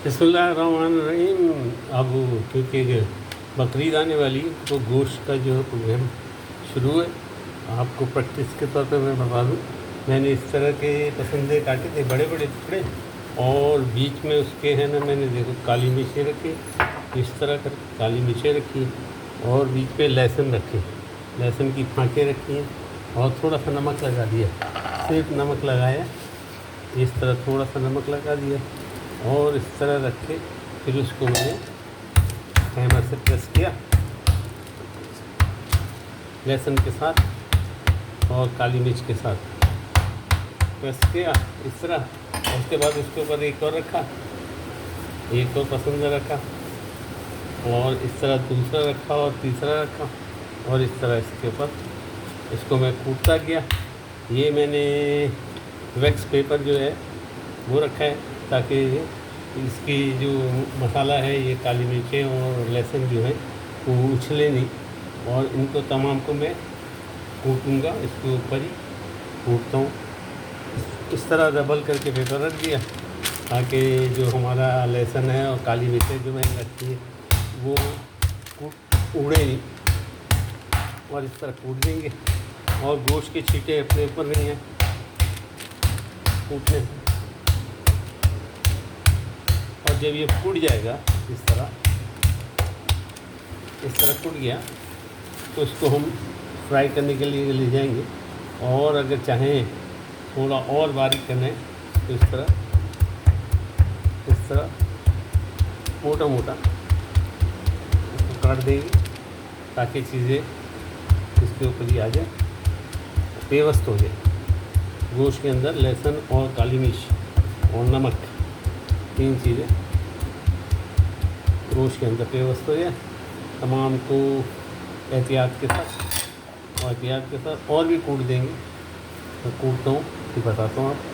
बिस्मिल्लाहिर्रहमानिर्रहीम। अब क्योंकि बकरीद आने वाली है तो गोश्त का जो है प्रोग्राम शुरू है। आपको प्रैक्टिस के तौर पे मैं बता दूँ, मैंने इस तरह के पसंदे काटे थे, बड़े बड़े टुकड़े, और बीच में उसके है ना, मैंने देखो काली मिर्चें रखी, इस तरह कर काली मिर्चें रखी, और बीच पे लहसुन रखे, लहसुन की फाँकें रखी हैं, और थोड़ा सा नमक लगा दिया, सिर्फ नमक लगाया, इस तरह थोड़ा सा नमक लगा दिया, और इस तरह रख के फिर उसको मैंने हैमर से प्रेस किया लहसुन के साथ और काली मिर्च के साथ प्रेस किया इस तरह। और उसके बाद उसके ऊपर एक और रखा, एक और पसंद रखा, और इस तरह दूसरा रखा, और तीसरा रखा, और इस तरह इसके ऊपर इसको मैं कूटता गया। ये मैंने वैक्स पेपर जो है वो रखा है ताकि इसकी जो मसाला है, ये काली मिर्चें और लहसुन जो है वो उछले नहीं, और इनको तमाम को मैं कूटूँगा, इसके ऊपर ही कूटता हूँ। इस तरह डबल करके पेपर रख दिया ताकि जो हमारा लहसुन है और काली मिर्चें जो मैंने रखी है वो उड़े नहीं, और इस तरह कूट देंगे। और गोश्त के छींटे अपने ऊपर नहीं हैं कूटने से। और जब ये फूट जाएगा इस तरह फूट गया तो इसको हम फ्राई करने के लिए ले जाएंगे, और अगर चाहें थोड़ा और बारीक करना है तो इस तरह मोटा मोटा इसको काट देंगे ताकि चीज़ें इसके ऊपर ही आ जाए, पेवस्त हो जाए। गोश्त के अंदर लहसुन और काली मिर्च और नमक, तीन चीज़ें गोश्त के अंदर पेवस्त हो जाए। तमाम को एहतियात के साथ और भी कूट देंगे। मैं कूटता हूँ फिर बताता हूँ आपको।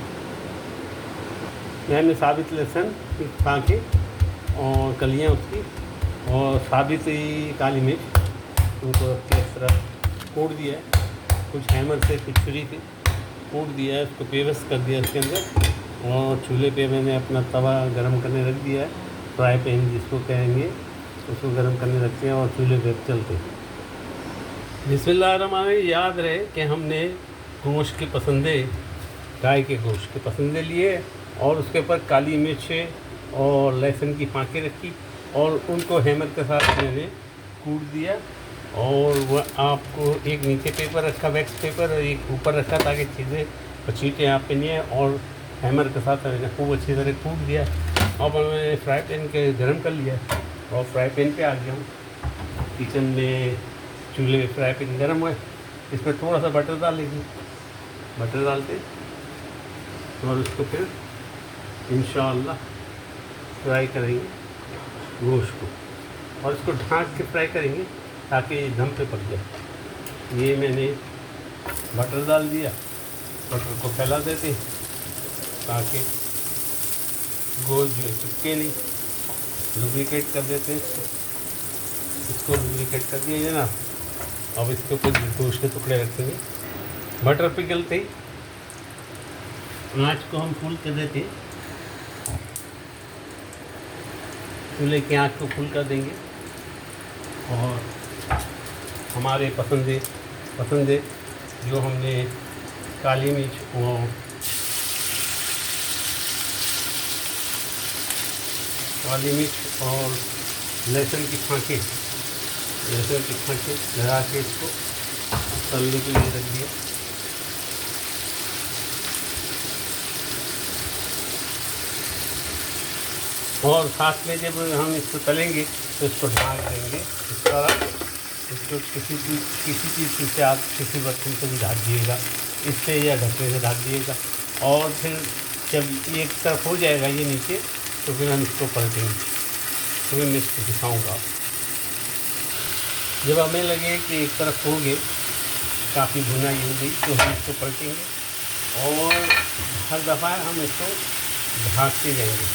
मैंने साबित लहसुन की फाँकें और कलियाँ उसकी, और साबित ही काली मिर्च उनको इस तरह कूट दिया है, कुछ हैमर से कुछ छुरी से कूट दिया है, उसको पेवस्त कर दिया इसके अंदर। और चूल्हे पे मैंने अपना तवा गरम करने रख दिया है, फ्राई पैन जिसको कहेंगे, उसको गरम करने रखते हैं और चूल्हे पे चलते हैं। बिस्मिल्लाहिर्रहमानिर्रहीम। याद रहे कि हमने गोश्त के पसंदे, गाय के गोश्त के पसंदे लिए, और उसके ऊपर काली मिर्च और लहसुन की फाँकें रखी, और उनको हैमर के साथ मैंने कूट दिया। और वह आपको एक नीचे पेपर रखा, वैक्स पेपर, और एक ऊपर रखा ताकि चीज़ें छींटे यहाँ पे नहीं है, और हैमर के साथ मैंने खूब अच्छी तरह कूट दिया। अब मैंने फ्राई पैन के गर्म कर लिया, और फ्राई पैन पे आ गया हूँ। किचन में चूल्हे फ्राई पैन गर्म हुआ, इसमें थोड़ा सा बटर डालेंगे, बटर डालते और उसको फिर इंशाअल्लाह फ्राई करेंगे गोश्त को, और इसको ढाँक के फ्राई करेंगे ताकि दम पे पक जाए। ये मैंने बटर डाल दिया, बटर को फैला देते ताकि गोश्त जो है चिपके नहीं, लुब्रिकेट कर देते हैं इसको लुब्रिकेट कर दिया है ना। अब इसके ऊपर गोश्त के टुकड़े रखेंगे, बटर पिघलते ही आँच को हम फुल कर देते, चूल्हे की आँच को फुल कर देंगे, और हमारे पसंदे जो हमने काली मिर्च और लहसुन की फाँकें लगा के इसको तलने के लिए रख दिया। और साथ में जब हम इसको तलेंगे तो इसको ढाँक देंगे इस तरह। इसको किसी चीज़ से आप किसी बर्तन से भी ढक दिएगा, इससे या ढकने से ढक दिएगा। और फिर जब एक तरफ हो जाएगा ये नीचे, तो फिर हम इसको पलटेंगे। तो मैं इसको दिखाऊँगा। जब हमें लगे कि एक तरफ हो गए, काफ़ी भुनाई हो गई, तो हम इसको पलटेंगे, और हर दफ़ा हम इसको ढाँकते जाएंगे।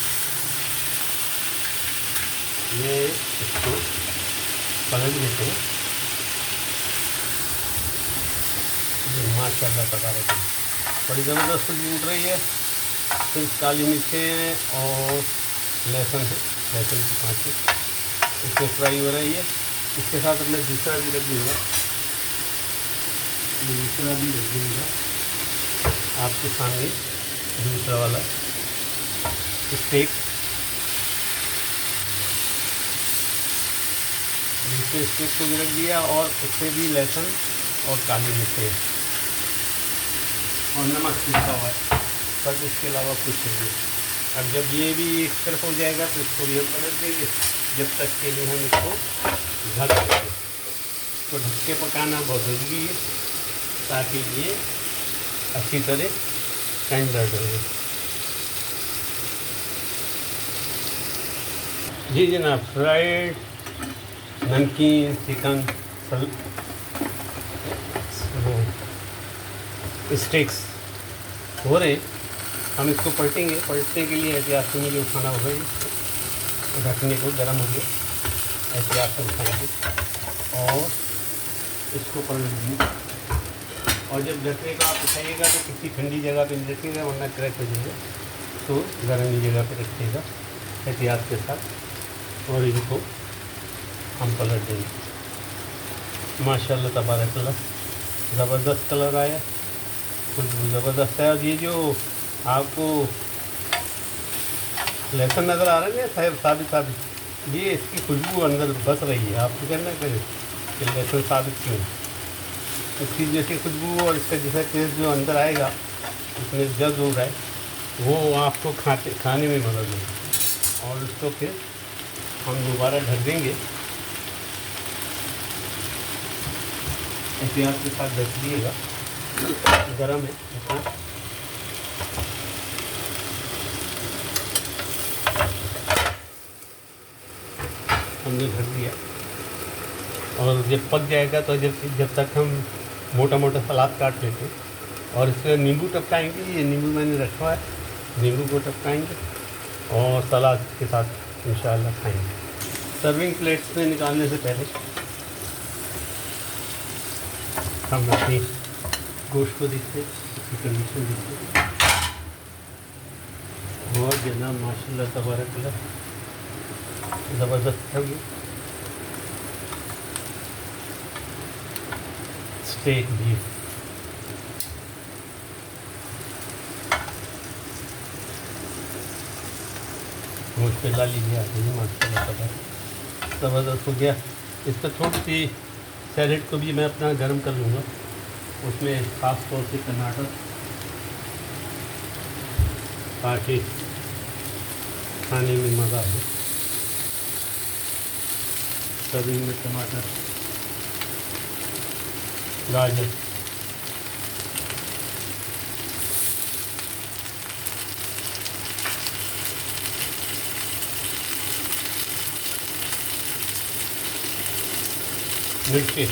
ये इसको पलट देते हैं। माशाअल्लाह तबारक बड़ी ज़बरदस्त खुशबू उठ रही है। फिर काली मिर्चें और लहसुन है, लहसुन की पाँची इसमें फ्राई हो रही है। इसके साथ अब मैं दूसरा भी रख दूँगा, दूसरा भी रख दूँगा आपके सामने, दूसरा वाला स्टेक। दूसरे स्टेक को भी रख दिया और उससे भी लहसुन और काली मिर्च और नमक पिसा हुआ है, बस इसके अलावा कुछ नहीं। अब जब ये भी एक तरफ हो जाएगा तो इसको भी हम पलट देंगे, जब तक के लिए हम इसको ढक देंगे। तो ढक के पकाना बहुत ज़रूरी है ताकि ये अच्छी तरह टेंडर रहे। जी जनाब, फ्राइड नमकीन चिकन स्टेक्स हो रहे। हम इसको पलटेंगे, पलटने के लिए एहतियात से मुझे उठाना होगा, ये ढकने को गर्म हो गया, एहतियात से उठाएंगे और इसको पलट देंगे। और जब ढकने का आप उठाइएगा तो किसी ठंडी जगह पे नहीं रखिएगा वरना क्रैक हो जाएगा, तो गर्म जगह पे रखिएगा एहतियात के साथ। और इनको हम पलट देंगे। माशाल्लाह तबारकल्लाह, ज़बरदस्त कलर आया, खुशबू ज़बरदस्त है। और ये जो आपको लहसुन नज़र आ रहा है ना साबित, ये इसकी खुशबू अंदर बस रही है। आपको कहना करें कि लहसुन साबित क्यों, इसकी जैसी खुशबू और इसका जैसा टेस्ट जो अंदर आएगा उसमें जज्ब हो रहा है, वो आपको खाने में मदद देगा। और उसको फिर हम दोबारा ढक देंगे, एहतियात के साथ ढक दिएगा, गरम है इतना। हमने ढक दिया और जब पक जाएगा तो जब तक हम मोटा मोटा सलाद काट लेते और इसमें नींबू टपकाएंगे। ये नींबू मैंने रखा है, नींबू को टपकाएंगे और सलाद के साथ इंशाल्लाह खाएंगे। सर्विंग प्लेट्स में निकालने से पहले हम अपनी गोश्त को देखते, इसकी कंडीशन देखते। बहुत जनाब माशाल्लाह तबारकल्लाह ज़बरदस्त है ये स्टेक भी। गोश्त पे ला लीजिए आप, माशाल्लाह ज़बरदस्त हो गया। इस पर थोड़ी सी सैलेड को भी मैं अपना गर्म कर लूँगा, उसमें ख़ास तौर से टमाटर, ताकि खाने में मज़ा आए। सभी में टमाटर, गाजर, मिर्ची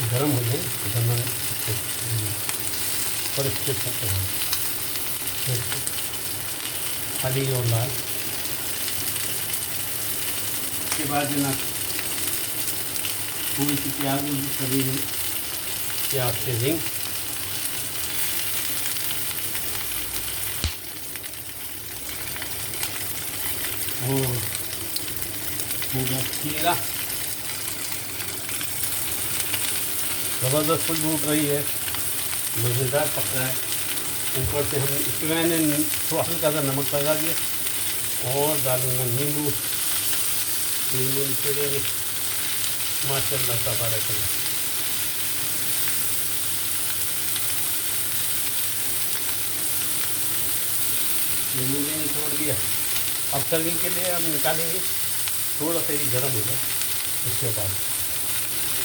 गरम हो जाए और इसके साथ हरी और लाल। उसके बाद जो ना थोड़ी सी प्याज होगी, सभी प्याज से रिंग, और होगा खीरा। ज़बरदस्त खुशबू उठ रही है, मज़ेदार पक रहा है। ऊपर से हम इसमें मैंने थोड़ा हल्का सा नमक लगा दिया और डालूँगा नींबू, नींबू निचोड़ेंगे। माशाल्लाह तबारकल्लाह। नींबू भी निचोड़ दिया। अब सर्विंग के लिए हम निकालेंगे, थोड़ा सा ये गर्म हो जाए उसके बाद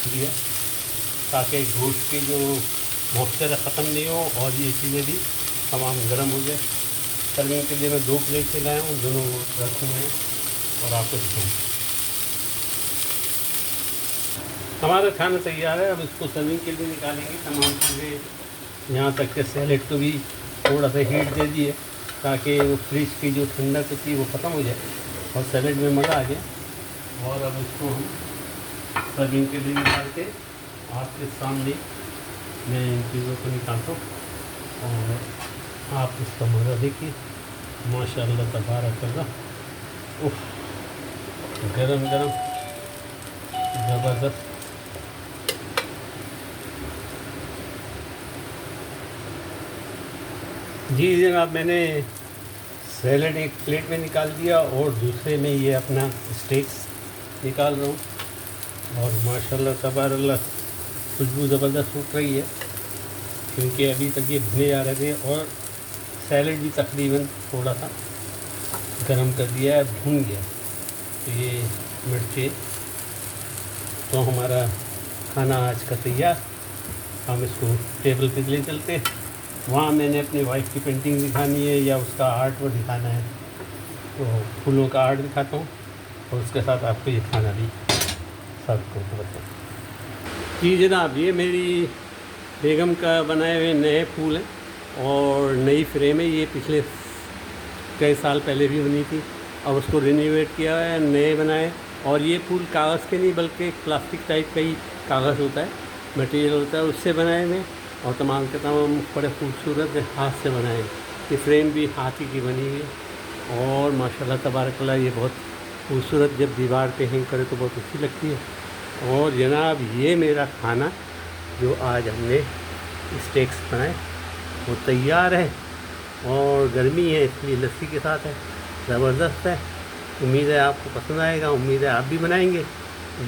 दिया, ताकि गोश्त की जो मॉइस्चर ख़त्म नहीं हो और ये चीज़ें भी तमाम गर्म हो जाए। सर्विंग के लिए मैं 2 प्लेट से लाया हूँ, दोनों रखे हुए हैं और आपको दिखाऊँ। हमारा खाना तैयार है। अब इसको सर्विंग के लिए निकालेंगे। तमाम चीज़ें यहाँ तक के सैलेड को भी थोड़ा सा हीट दे दिए ताकि वो फ्रिज की जो ठंडक होती है वो ख़त्म हो जाए और सैलेड में मज़ा आ जाए। और अब इसको हम सर्विंग के लिए निकाल के आपके सामने मैं इन चीज़ों को निकालता हूँ और आप इसका मज़ा देखिए, माशाअल्लाह तबारकल्लाह। उफ, गरम गरम ज़बरदस्त। जी जनाब, मैंने सैलड एक प्लेट में निकाल दिया और दूसरे में ये अपना स्टेक्स निकाल रहा हूँ। और माशाल्लाह तबारकल्लाह खुशबू ज़बरदस्त उठ रही है, क्योंकि अभी तक ये भुने जा रहे थे और सैलड भी तकरीबन थोड़ा सा गरम कर दिया है, भून गया। तो ये मिर्चें, तो हमारा खाना आज का तैयार। हम इसको टेबल पे ले चलते हैं। वहाँ मैंने अपनी वाइफ की पेंटिंग दिखानी है या उसका आर्ट वो दिखाना है, तो फूलों का आर्ट दिखाता हूँ और उसके साथ आपको ये खाना भी सर्व करके बताता हूँ। जी जनाब, ये मेरी बेगम का बनाए हुए नए फूल हैं और नई फ्रेम है। ये पिछले कई साल पहले भी बनी थी, अब उसको रिनोवेट किया है, नए बनाए। और ये फूल कागज़ के नहीं बल्कि एक प्लास्टिक टाइप का ही कागज़ होता है, मटेरियल होता है, उससे बनाए हुए और तमाम के तमाम बड़े खूबसूरत हाथ से बनाए। ये फ्रेम भी हाथ ही की बनी हुई है और माशाल्लाह तबारकल्लाह ये बहुत खूबसूरत, जब दीवार पे हैंग करे तो बहुत अच्छी लगती है। और जनाब, ये मेरा खाना जो आज हमने स्टेक्स बनाए वो तैयार है और गर्मी है इसलिए लस्सी के साथ है, ज़बरदस्त है। उम्मीद है आपको पसंद आएगा, उम्मीद है आप भी बनाएंगे।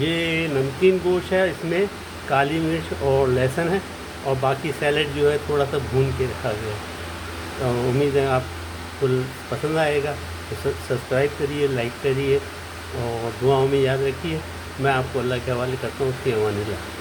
ये नमकीन गोश्त है, इसमें काली मिर्च और लहसुन है और बाकी सैलड जो है थोड़ा सा भून के रखा गया है। तो उम्मीद है आपको पसंद आएगा। तो सब्सक्राइब करिए, लाइक करिए और दुआओं में याद रखिए। मैं आपको अल्लाह के हवाले करता हूँ। उसकी अमान अल्लाह।